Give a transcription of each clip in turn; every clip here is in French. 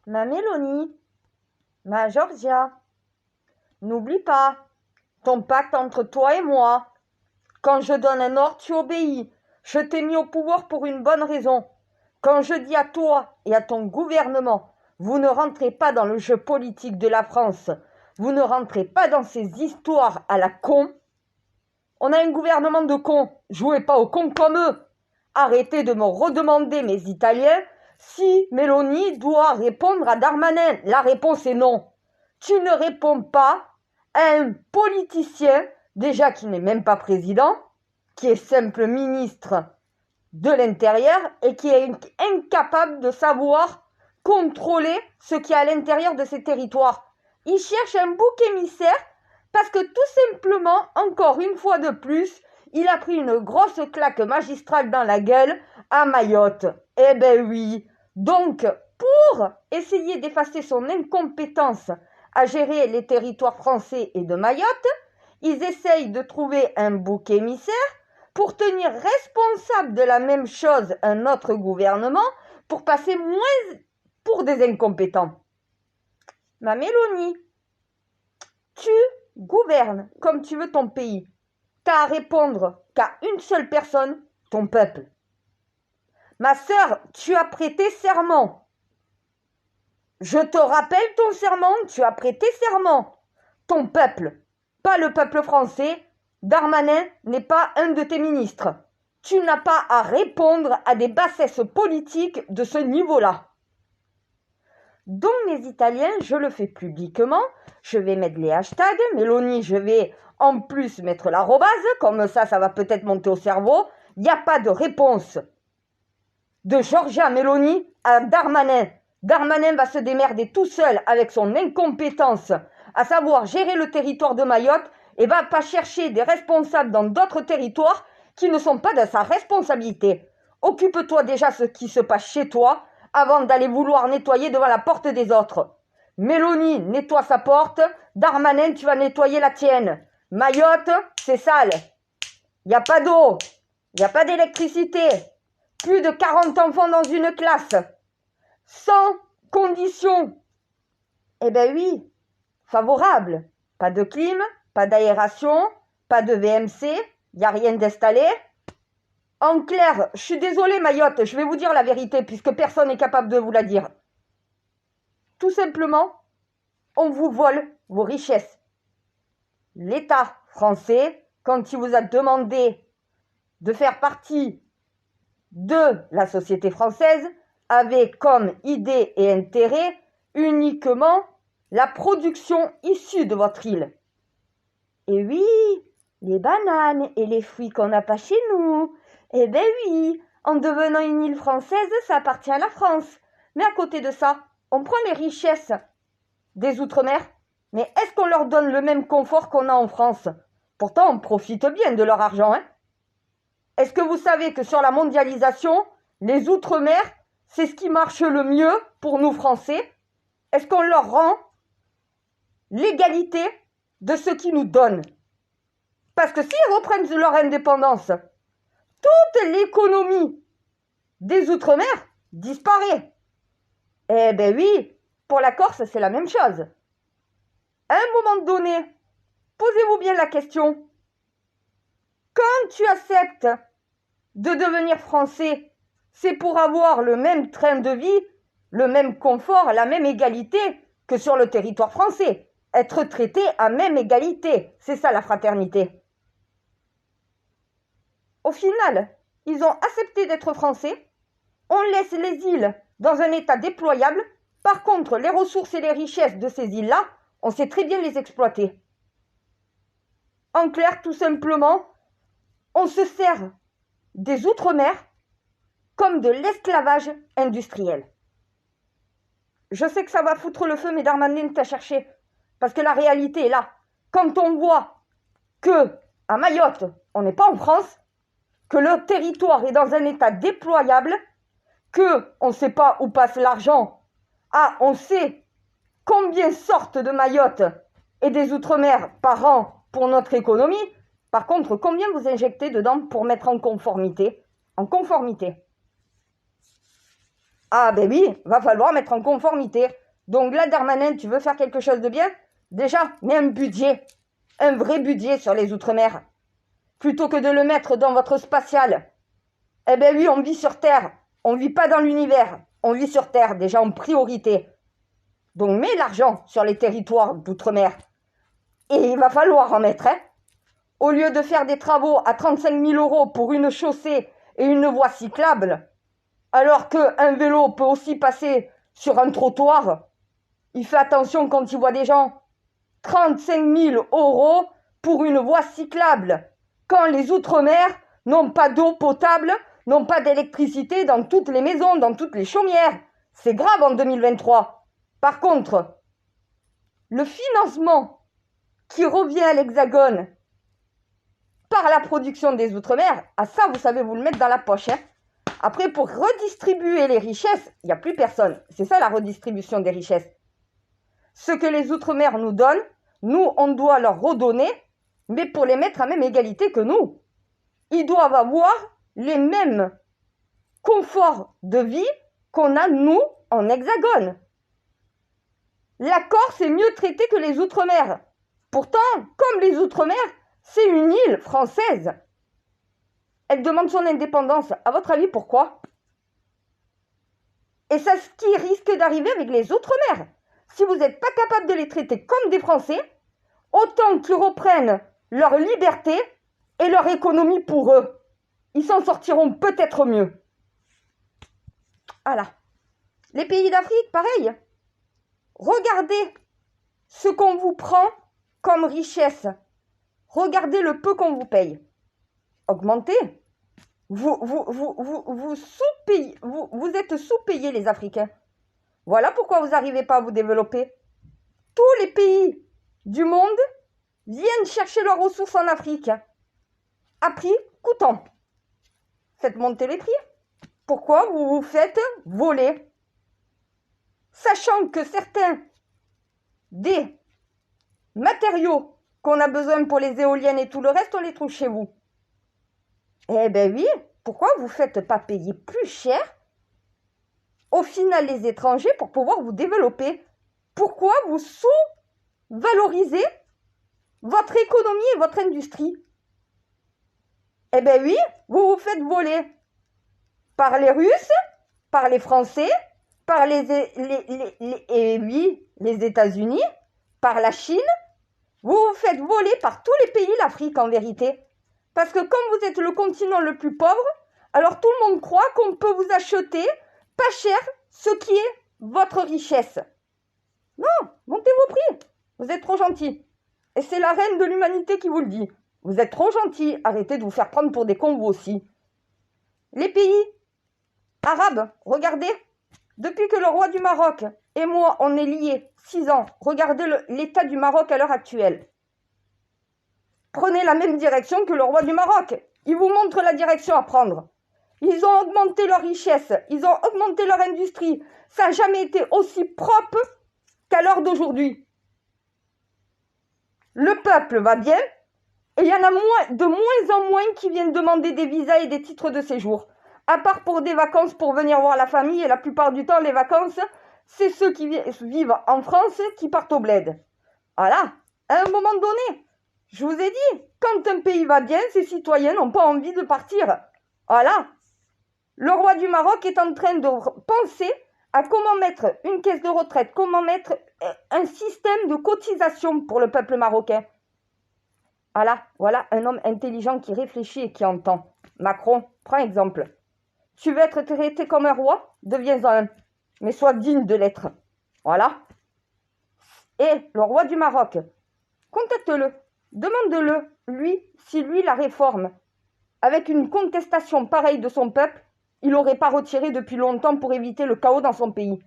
Ma Mélanie, ma Georgia, n'oublie pas ton pacte entre toi et moi. Quand je donne un ordre, tu obéis. Je t'ai mis au pouvoir pour une bonne raison. Quand je dis à toi et à ton gouvernement, vous ne rentrez pas dans le jeu politique de la France, vous ne rentrez pas dans ces histoires à la con. On a un gouvernement de cons, jouez pas aux cons comme eux. Arrêtez de me redemander, mes Italiens, si Mélanie doit répondre à Darmanin. La réponse est non. Tu ne réponds pas à un politicien, déjà qui n'est même pas président, qui est simple ministre de l'Intérieur et qui est incapable de savoir contrôler ce qui est à l'intérieur de ces territoires. Il cherche un bouc émissaire parce que tout simplement, encore une fois de plus, il a pris une grosse claque magistrale dans la gueule à Mayotte. Eh ben oui. Donc, pour essayer d'effacer son incompétence à gérer les territoires français et de Mayotte, ils essayent de trouver un bouc émissaire pour tenir responsable de la même chose un autre gouvernement pour passer moins pour des incompétents. Ma Mélanie, tu gouvernes comme tu veux ton pays. T'as à répondre qu'à une seule personne, ton peuple. Ma sœur, tu as prêté serment. Je te rappelle ton serment, tu as prêté serment. Ton peuple, pas le peuple français. Darmanin n'est pas un de tes ministres. Tu n'as pas à répondre à des bassesses politiques de ce niveau-là. Donc, mes Italiens, je le fais publiquement. Je vais mettre les hashtags. Mélanie, je vais en plus mettre l'arrobase. Comme ça va peut-être monter au cerveau. Il n'y a pas de réponse de Georgia Mélanie à Darmanin. Darmanin va se démerder tout seul avec son incompétence, à savoir gérer le territoire de Mayotte, et va pas chercher des responsables dans d'autres territoires qui ne sont pas de sa responsabilité. Occupe-toi déjà de ce qui se passe chez toi avant d'aller vouloir nettoyer devant la porte des autres. Mélanie nettoie sa porte, Darmanin, tu vas nettoyer la tienne. Mayotte, c'est sale. Il n'y a pas d'eau, il n'y a pas d'électricité. Plus de 40 enfants dans une classe. Sans conditions. Eh ben oui, favorable. Pas de clim, pas d'aération, pas de VMC, il n'y a rien d'installé. En clair, je suis désolée Mayotte, je vais vous dire la vérité puisque personne n'est capable de vous la dire. Tout simplement, on vous vole vos richesses. L'État français, quand il vous a demandé de faire partie de la société française, avait comme idée et intérêt uniquement la production issue de votre île. Et oui, les bananes et les fruits qu'on n'a pas chez nous. Eh ben oui, en devenant une île française, ça appartient à la France. Mais à côté de ça, on prend les richesses des Outre-mer, mais est-ce qu'on leur donne le même confort qu'on a en France? Pourtant, on profite bien de leur argent, hein. Est-ce que vous savez que sur la mondialisation, les Outre-mer, c'est ce qui marche le mieux pour nous Français? Est-ce qu'on leur rend l'égalité de ce qu'ils nous donnent? Parce que s'ils reprennent leur indépendance, toute l'économie des Outre-mer disparaît. Eh ben oui, pour la Corse, c'est la même chose. À un moment donné, posez-vous bien la question. Quand tu acceptes de devenir français, c'est pour avoir le même train de vie, le même confort, la même égalité que sur le territoire français. Être traité à même égalité, c'est ça la fraternité. Au final, ils ont accepté d'être français. On laisse les îles dans un état déployable. Par contre, les ressources et les richesses de ces îles-là, on sait très bien les exploiter. En clair, tout simplement, on se sert des Outre-mer comme de l'esclavage industriel. Je sais que ça va foutre le feu, mais Darmanin t'a cherché. Parce que la réalité est là. Quand on voit que à Mayotte, on n'est pas en France, que le territoire est dans un état déployable, qu'on ne sait pas où passe l'argent. Ah, on sait combien sortent de Mayotte et des Outre-mer par an pour notre économie. Par contre, combien vous injectez dedans pour mettre en conformité? En conformité. Ah ben oui, va falloir mettre en conformité. Donc là, Darmanin, tu veux faire quelque chose de bien? Déjà, mets un budget. Un vrai budget sur les Outre-mer. Plutôt que de le mettre dans votre spatial. Eh ben oui, on vit sur Terre. On vit pas dans l'univers. On vit sur Terre, déjà en priorité. Donc mets l'argent sur les territoires d'outre-mer. Et il va falloir en mettre, hein. Au lieu de faire des travaux à 35 000 € pour une chaussée et une voie cyclable, alors qu'un vélo peut aussi passer sur un trottoir, il fait attention quand il voit des gens. 35 000 € pour une voie cyclable, quand les Outre-mer n'ont pas d'eau potable, n'ont pas d'électricité dans toutes les maisons, dans toutes les chaumières. C'est grave en 2023. Par contre, le financement qui revient à l'Hexagone par la production des Outre-mer, à ça, vous savez vous le mettre dans la poche. Hein. Après, pour redistribuer les richesses, il n'y a plus personne. C'est ça la redistribution des richesses. Ce que les Outre-mer nous donnent, nous, on doit leur redonner, mais pour les mettre à même égalité que nous. Ils doivent avoir les mêmes conforts de vie qu'on a, nous, en Hexagone. La Corse est mieux traitée que les Outre-mer. Pourtant, comme les Outre-mer, c'est une île française. Elle demande son indépendance. À votre avis, pourquoi? Et c'est ce qui risque d'arriver avec les Outre-mer. Si vous n'êtes pas capable de les traiter comme des Français, autant qu'ils reprennent leur liberté et leur économie pour eux. Ils s'en sortiront peut-être mieux. Voilà. Les pays d'Afrique, pareil. Regardez ce qu'on vous prend comme richesse. Regardez le peu qu'on vous paye. Augmentez. Vous êtes sous-payés, les Africains. Voilà pourquoi vous n'arrivez pas à vous développer. Tous les pays du monde viennent chercher leurs ressources en Afrique. À prix coûtant. Faites monter les prix. Pourquoi vous vous faites voler? Sachant que certains des matériaux qu'on a besoin pour les éoliennes et tout le reste, on les trouve chez vous. Eh ben oui, pourquoi vous ne faites pas payer plus cher au final les étrangers pour pouvoir vous développer? Pourquoi vous sous-valorisez votre économie et votre industrie? Eh ben oui, vous vous faites voler par les Russes, par les Français, par les États-Unis, par la Chine. Vous vous faites voler par tous les pays l'Afrique en vérité. Parce que comme vous êtes le continent le plus pauvre, alors tout le monde croit qu'on peut vous acheter pas cher ce qui est votre richesse. Non, montez vos prix. Vous êtes trop gentil. Et c'est la reine de l'humanité qui vous le dit. Vous êtes trop gentil. Arrêtez de vous faire prendre pour des cons vous aussi. Les pays arabes, regardez. Depuis que le roi du Maroc et moi, on est liés 6 ans, regardez l'état du Maroc à l'heure actuelle. Prenez la même direction que le roi du Maroc. Il vous montre la direction à prendre. Ils ont augmenté leur richesse, ils ont augmenté leur industrie. Ça n'a jamais été aussi propre qu'à l'heure d'aujourd'hui. Le peuple va bien et il y en a de moins en moins qui viennent demander des visas et des titres de séjour. À part pour des vacances, pour venir voir la famille, et la plupart du temps, les vacances, c'est ceux qui vivent en France qui partent au bled. Voilà, à un moment donné, je vous ai dit, quand un pays va bien, ses citoyens n'ont pas envie de partir. Voilà. Le roi du Maroc est en train de penser à comment mettre une caisse de retraite, comment mettre un système de cotisation pour le peuple marocain. Voilà un homme intelligent qui réfléchit et qui entend. Macron, prends exemple. Tu veux être traité comme un roi? Deviens-en un. Mais sois digne de l'être. Voilà. Et le roi du Maroc, contacte-le. Demande-le, lui, si lui la réforme. Avec une contestation pareille de son peuple, il n'aurait pas retiré depuis longtemps pour éviter le chaos dans son pays.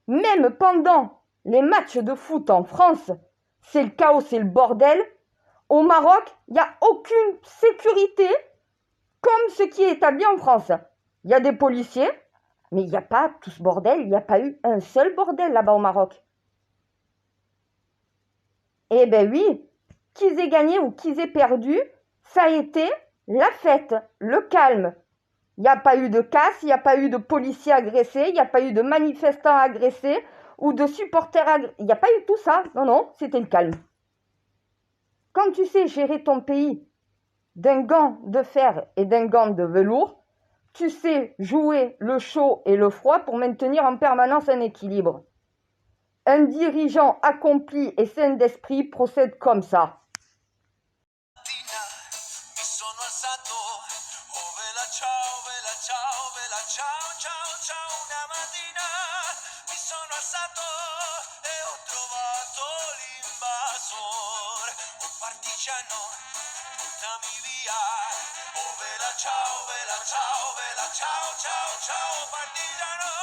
Même pendant les matchs de foot en France, c'est le chaos, c'est le bordel. Au Maroc, il n'y a aucune sécurité comme ce qui est établi en France. Il y a des policiers, mais il n'y a pas tout ce bordel, il n'y a pas eu un seul bordel là-bas au Maroc. Eh ben oui, qu'ils aient gagné ou qu'ils aient perdu, ça a été la fête, le calme, Il n'y a pas eu de casse, il n'y a pas eu de policiers agressés, il n'y a pas eu de manifestants agressés ou de supporters agressés. Il n'y a pas eu tout ça. Non, non, c'était le calme. Quand tu sais gérer ton pays d'un gant de fer et d'un gant de velours, tu sais jouer le chaud et le froid pour maintenir en permanence un équilibre. Un dirigeant accompli et sain d'esprit procède comme ça. Portami via, oh vela ciao, ciao, ciao, partigiano,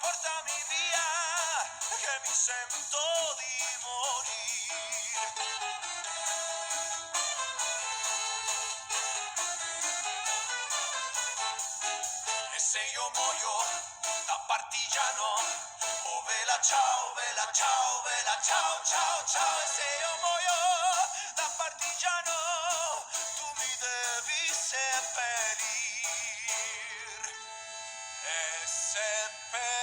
portami via, che mi sento di morire. E se io muoio da partigiano, oh vela ciao, ciao, ciao, ciao, e se io muoio da partigiano, tu mi devi seppellir e seppellir.